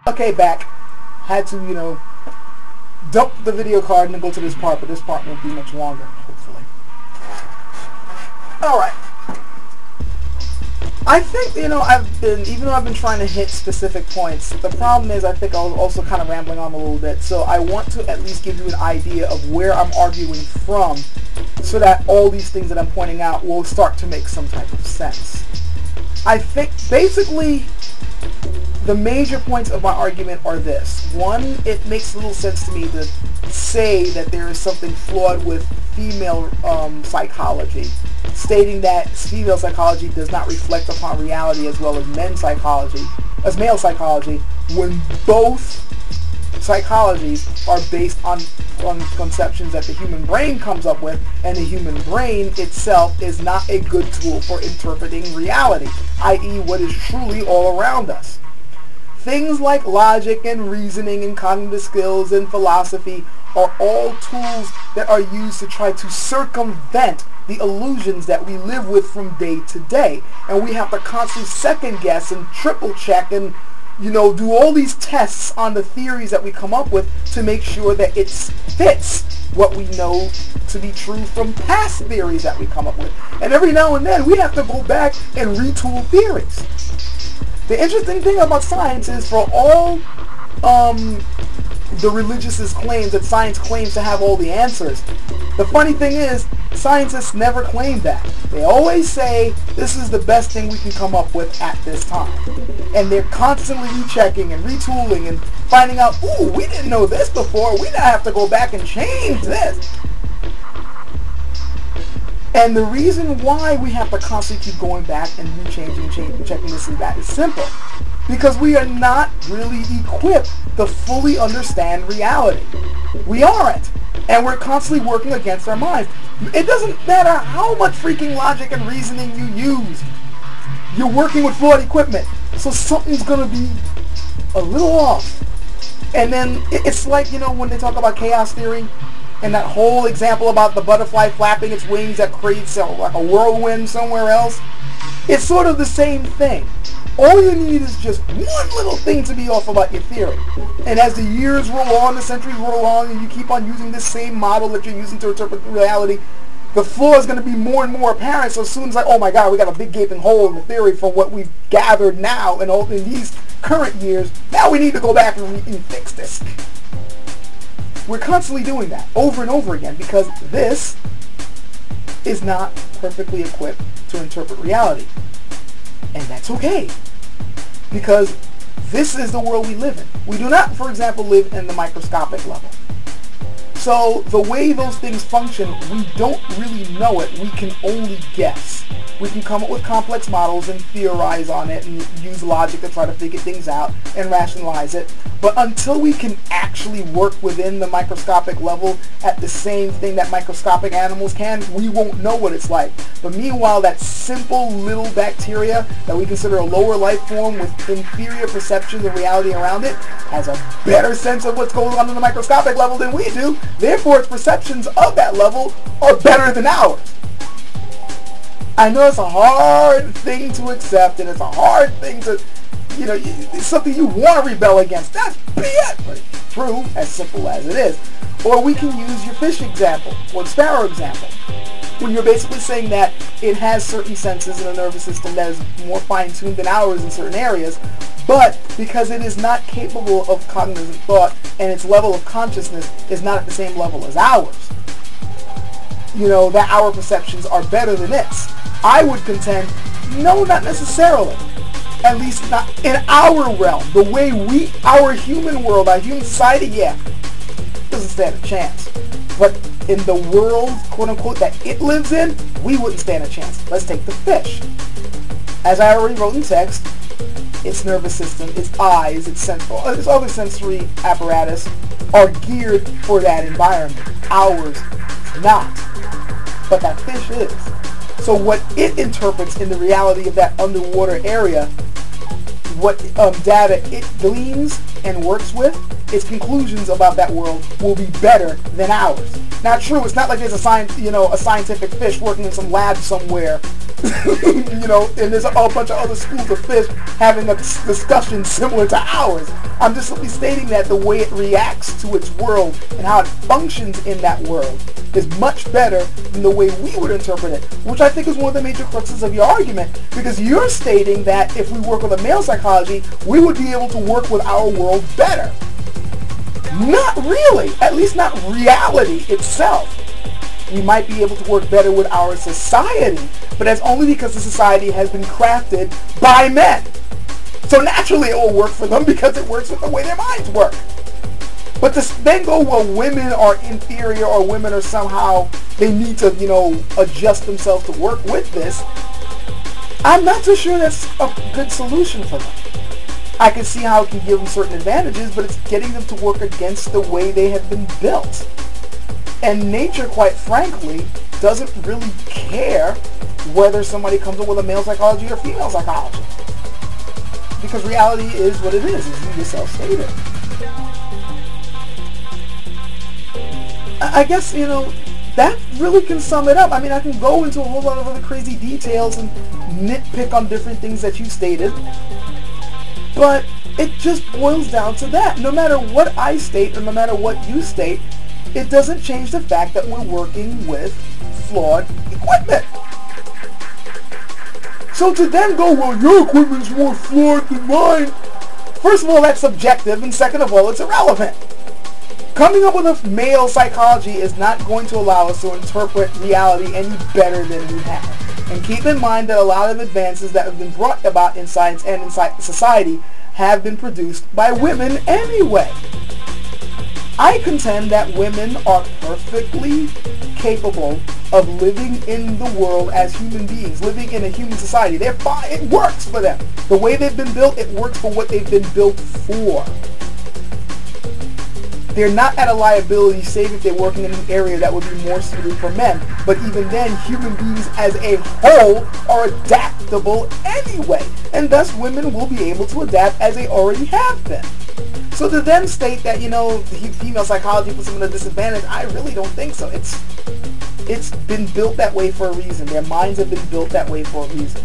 Okay, back. Had to, dump the video card and then go to this part, but this part won't be much longer, hopefully. Alright. I think, even though I've been trying to hit specific points, the problem is I think I was also kind of rambling on a little bit, so I want to at least give you an idea of where I'm arguing from, so that all these things that I'm pointing out will start to make some type of sense. I think, basically, the major points of my argument are this. One, it makes little sense to me to say that there is something flawed with female psychology, stating that female psychology does not reflect upon reality as well as male psychology, when both psychologies are based on conceptions that the human brain comes up with, and the human brain itself is not a good tool for interpreting reality, i.e. what is truly all around us. Things like logic and reasoning and cognitive skills and philosophy are all tools that are used to try to circumvent the illusions that we live with from day to day. And we have to constantly second guess and triple check and, do all these tests on the theories that we come up with to make sure that it fits what we know to be true from past theories that we come up with. And every now and then we have to go back and retool theories. The interesting thing about science is, for all the religious claims that science claims to have all the answers, the funny thing is, scientists never claim that. They always say, this is the best thing we can come up with at this time. And they're constantly rechecking and retooling and finding out, ooh, we didn't know this before, we now have to go back and change this. And the reason why we have to constantly keep going back and rechanging, checking this and that is simple. Because we are not really equipped to fully understand reality. We aren't. And we're constantly working against our minds. It doesn't matter how much freaking logic and reasoning you use. You're working with flawed equipment. So something's going to be a little off. And then it's like, when they talk about chaos theory, and that whole example about the butterfly flapping its wings that creates like a whirlwind somewhere else. It's sort of the same thing. All you need is just one little thing to be off about your theory. And as the years roll on, the centuries roll on, and you keep on using this same model that you're using to interpret reality, the flaw is going to be more and more apparent. So as soon as, oh my God, we got a big gaping hole in the theory from what we've gathered now in these current years, now we need to go back and fix this. We're constantly doing that over and over again because this is not perfectly equipped to interpret reality. And that's okay, because this is the world we live in. We do not, for example, live in the microscopic level. So the way those things function, we don't really know it. We can only guess. We can come up with complex models and theorize on it and use logic to try to figure things out and rationalize it. But until we can actually work within the microscopic level at the same thing that microscopic animals can, we won't know what it's like. But meanwhile, that simple little bacteria that we consider a lower life form with inferior perceptions of reality around it has a better sense of what's going on the microscopic level than we do. Therefore, its perceptions of that level are better than ours. I know it's a hard thing to accept, and it's a hard thing to, it's something you want to rebel against. That's BS, but it's true, as simple as it is. Or we can use your fish example, or the sparrow example, when you're basically saying that it has certain senses in a nervous system that is more fine-tuned than ours in certain areas, but because it is not capable of cognitive thought and its level of consciousness is not at the same level as ours, that our perceptions are better than its. I would contend, no, not necessarily. At least not in our realm. The way our human world, our human society, yeah, doesn't stand a chance. But in the world, quote unquote, that it lives in, we wouldn't stand a chance. Let's take the fish. As I already wrote in text, its nervous system, its eyes, its other sensory apparatus are geared for that environment. Ours is not. But that fish is. So what it interprets in the reality of that underwater area, what data it gleans and works with, its conclusions about that world will be better than ours. Now, true, it's not like there's a scientific fish working in some lab somewhere, and there's a bunch of other schools of fish having a discussion similar to ours. I'm just simply stating that the way it reacts to its world and how it functions in that world is much better than the way we would interpret it, which I think is one of the major cruxes of your argument, because you're stating that if we work with a male psychology, we would be able to work with our world better. Not really, at least not reality itself. We might be able to work better with our society, but that's only because the society has been crafted by men. So naturally it will work for them because it works with the way their minds work. But to then go, well, women are inferior or women are somehow, they need to, adjust themselves to work with this, I'm not so sure that's a good solution for them. I can see how it can give them certain advantages, but it's getting them to work against the way they have been built. And nature, quite frankly, doesn't really care whether somebody comes up with a male psychology or female psychology. Because reality is what it is, as you yourself stated. I guess, that really can sum it up. I mean, I can go into a whole lot of other crazy details and nitpick on different things that you stated. But it just boils down to that. No matter what I state or no matter what you state, it doesn't change the fact that we're working with flawed equipment. So to then go, well, your equipment's more flawed than mine, first of all, that's subjective, and second of all, it's irrelevant. Coming up with a male psychology is not going to allow us to interpret reality any better than we have. And keep in mind that a lot of advances that have been brought about in science and in society have been produced by women anyway. I contend that women are perfectly capable of living in the world as human beings, living in a human society. They're fine. It works for them. The way they've been built, it works for what they've been built for. They're not at a liability, save if they're working in an area that would be more suited for men. But even then, human beings as a whole are adaptable anyway. And thus, women will be able to adapt as they already have been. So to then state that, female psychology puts them at a disadvantage, I really don't think so. It's been built that way for a reason. Their minds have been built that way for a reason.